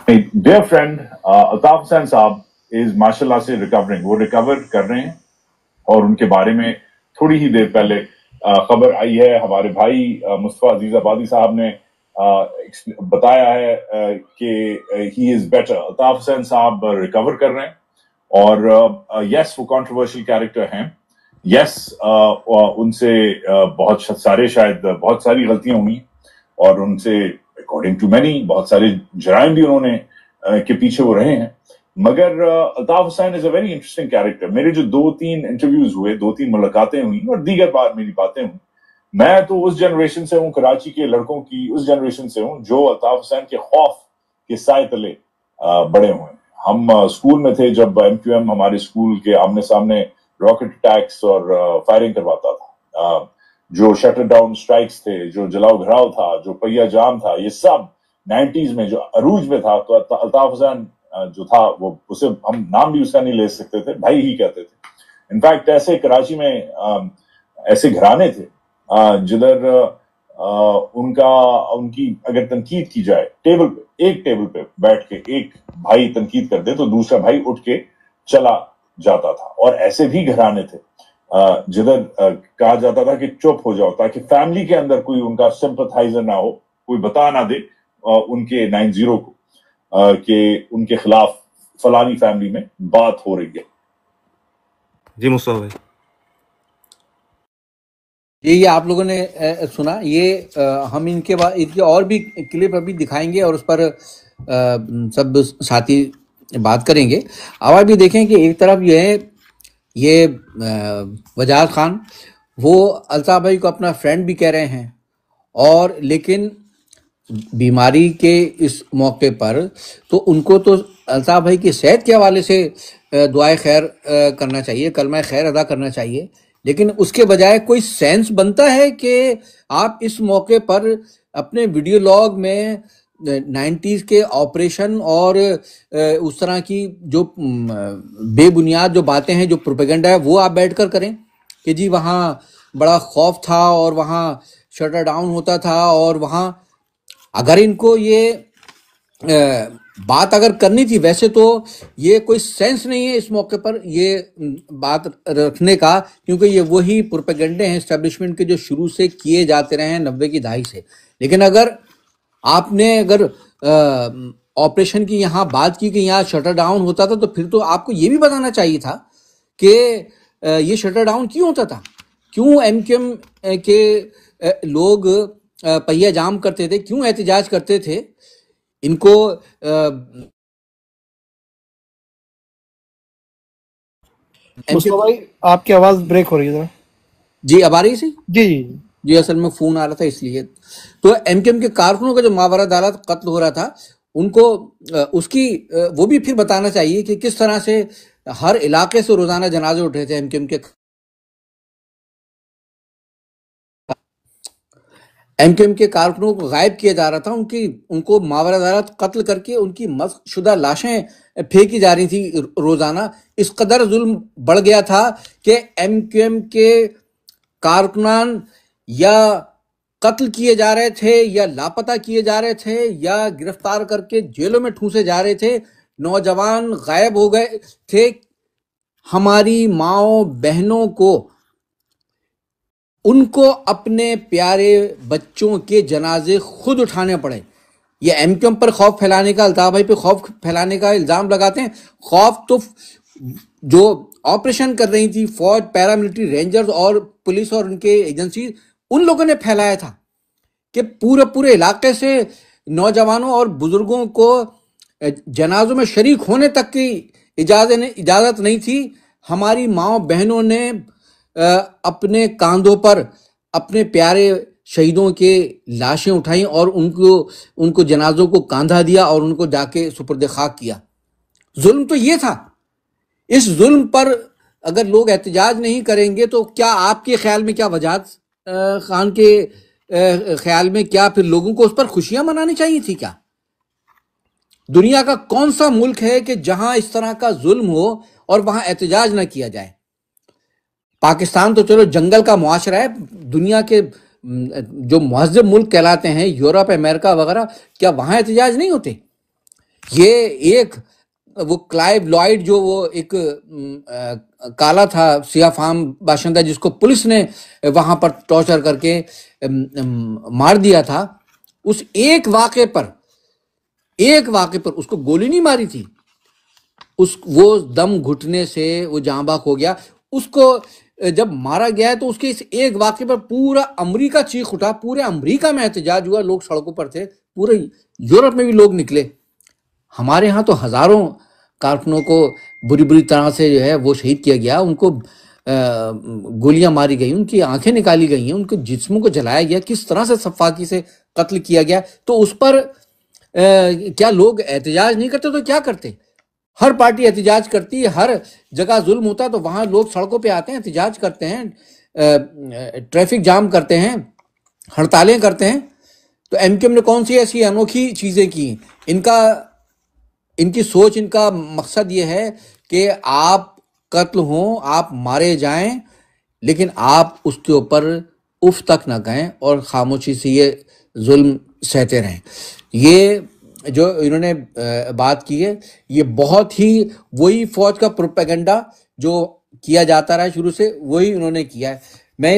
Dear friend Altaf Hussain साहब is माशाल्लाह से रिकवरिंग, वो रिकवर कर रहे हैं और उनके बारे में थोड़ी ही देर पहले खबर आई है। हमारे भाई मुस्तफा अजीज आबादी साहब ने बताया है कि he is better. Altaf Hussain साहब रिकवर कर रहे हैं और यस वो कंट्रोवर्शियल कैरेक्टर हैं। यस उनसे बहुत सारी गलतियां हुई और उनसे अकॉर्डिंग टू मैनी बहुत सारे जराइम भी उन्होंने के पीछे वो रहे हैं। मगर Altaf Hussain is a very interesting character. मेरे जो 2-3 इंटरव्यूज हुए, 2-3 मुलाकातें हुई और दीगर बार मेरी बातें हुई, मैं तो उस जनरेशन से हूं, कराची के लड़कों की उस जनरेशन से हूं जो अल्ताफ हुसैन के खौफ के साए तले बड़े हुए। हम स्कूल में थे जब MQM हमारे स्कूल के आमने सामने रॉकेट अटैक्स और फायरिंग करवाता था। जो शटर डाउन स्ट्राइक्स थे, जो जलाओ घराव था, जो पहिया जाम था, ये सब 90s में जो अरूज में था। तो अल्ताफ हुसैन जो था वो उसे हम नाम भी उसका नहीं ले सकते थे, भाई ही कहते थे। इनफैक्ट ऐसे कराची में ऐसे घराने थे जिधर उनकी अगर तनकीद की जाए एक टेबल पे बैठ के एक भाई तनकीद कर दे तो दूसरा भाई उठ के चला जाता था। और ऐसे भी घराने थे जिधर कहा जाता था कि चुप हो जाओ ताकि फैमिली के अंदर कोई उनका सिंपथाइजर ना हो, कोई बता ना दे उनके 90 को कि उनके खिलाफ फलानी फैमिली में बात हो रही है। जी मुस्तफा भाई, ये आप लोगों ने सुना। ये हम इनके और भी क्लिप अभी दिखाएंगे और उस पर सब साथी बात करेंगे। अब आप भी देखें कि एक तरफ ये वजाद खान वो अल्ताफ भाई को अपना फ्रेंड भी कह रहे हैं, और लेकिन बीमारी के इस मौके पर तो उनको तो अल्ताफ भाई की सेहत के हवाले से दुआए खैर करना चाहिए, कलमा खैर अदा करना चाहिए। लेकिन उसके बजाय कोई सेंस बनता है कि आप इस मौके पर अपने वीडियो लॉग में 90s के ऑपरेशन और उस तरह की जो बेबुनियाद जो बातें हैं, जो प्रोपेगेंडा है, वो आप बैठकर करें कि जी वहाँ बड़ा खौफ था और वहाँ शटर डाउन होता था। और वहाँ अगर इनको ये बात अगर करनी थी, वैसे तो ये कोई सेंस नहीं है इस मौके पर ये बात रखने का, क्योंकि ये वही प्रोपेगेंडे हैं एस्टेब्लिशमेंट के जो शुरू से किए जाते रहे हैं 90 की दहाई से। लेकिन अगर आपने ऑपरेशन की यहाँ बात की कि यहाँ शटर डाउन होता था, तो फिर तो आपको ये भी बताना चाहिए था कि ये शटर डाउन क्यों होता था, क्यों MQM के लोग पहिया जाम करते थे, क्यों एहतजाज करते थे। इनको मुस्तफा भाई आपकी आवाज ब्रेक हो रही है जरा। जी अब आ रही सी? जी जी जी असल में फोन आ रहा था इसलिए। तो MQM के कारकुनों का जो मावरा अदालत कत्ल हो रहा था, उनको उसकी वो भी फिर बताना चाहिए कि किस तरह से हर इलाके से रोजाना जनाजे उठ रहे थे MQM के। MQM के कारकुनों को गायब किया जा रहा था, उनको मावरा अदालत कत्ल करके उनकी मस्कशुदा लाशें फेंकी जा रही थी रोजाना। इस कदर जुल्म बढ़ गया था कि MQM के कारकुनान या कत्ल किए जा रहे थे, या लापता किए जा रहे थे, या गिरफ्तार करके जेलों में ठूंसे जा रहे थे। नौजवान गायब हो गए थे। हमारी माओ बहनों को, उनको अपने प्यारे बच्चों के जनाजे खुद उठाने पड़े। ये MQM पर खौफ फैलाने का, अल्ताफ भाई पे खौफ फैलाने का इल्जाम लगाते हैं। खौफ तो जो ऑपरेशन कर रही थी फौज, पैरामिलिट्री, रेंजर्स और पुलिस और उनके एजेंसी, उन लोगों ने फैलाया था कि पूरे इलाके से नौजवानों और बुजुर्गों को जनाजों में शरीक होने तक की इजाजत नहीं थी। हमारी माओ बहनों ने अपने कांधों पर अपने प्यारे शहीदों के लाशें उठाई और उनको जनाजों को कांधा दिया और उनको जाके सुपुर्द खाक किया। जुल्म तो ये था। इस जुल्म पर अगर लोग एहतजाज नहीं करेंगे तो क्या आपके ख्याल में, क्या वजाद खान के ख्याल में, क्या फिर लोगों को उस पर खुशियां मनानी चाहिए थी? क्या दुनिया का कौन सा मुल्क है कि जहां इस तरह का जुल्म हो और वहां एहतजाज ना किया जाए? पाकिस्तान तो चलो जंगल का मुआशरा है। दुनिया के जो मुहज़्ज़ब मुल्क कहलाते हैं, यूरोप, अमेरिका वगैरह, क्या वहां एहतजाज नहीं होते? ये एक वो क्लाइव लॉयड जो वो एक काला था सिया फार्म बाशिंदा जिसको पुलिस ने वहां पर टॉर्चर करके मार दिया था, उस एक वाक़े पर उसको गोली नहीं मारी थी, वो दम घुटने से वो जाँ बाक हो गया। उसको जब मारा गया है तो उसके इस एक वाक़े पर पूरा अमेरिका चीख उठा, पूरे अमेरिका में एहतजाज हुआ, लोग सड़कों पर थे, पूरे यूरोप में भी लोग निकले। हमारे यहाँ तो हजारों कारकुनों को बुरी बुरी तरह से जो है वो शहीद किया गया, उनको गोलियां मारी गई, उनकी आंखें निकाली गई हैं, उनके जिस्मों को जलाया गया, किस तरह से सफाकी से कत्ल किया गया। तो उस पर क्या लोग एहतजाज नहीं करते तो क्या करते? हर पार्टी एहतजाज करती है, हर जगह जुल्म होता है तो वहां लोग सड़कों पे आते हैं, एहतजाज करते हैं, ट्रैफिक जाम करते हैं, हड़तालें करते हैं। तो एमक्यूएम ने कौन सी ऐसी अनोखी चीजें की? इनकी सोच, इनका मकसद ये है कि आप कत्ल हों, आप मारे जाएं, लेकिन आप उसके ऊपर उफ तक ना कहें और खामोशी से ये जुल्म सहते रहें। ये जो इन्होंने बात की है, ये बहुत ही वही फौज का प्रोपेगेंडा जो किया जाता रहा है शुरू से, वही उन्होंने किया है। मैं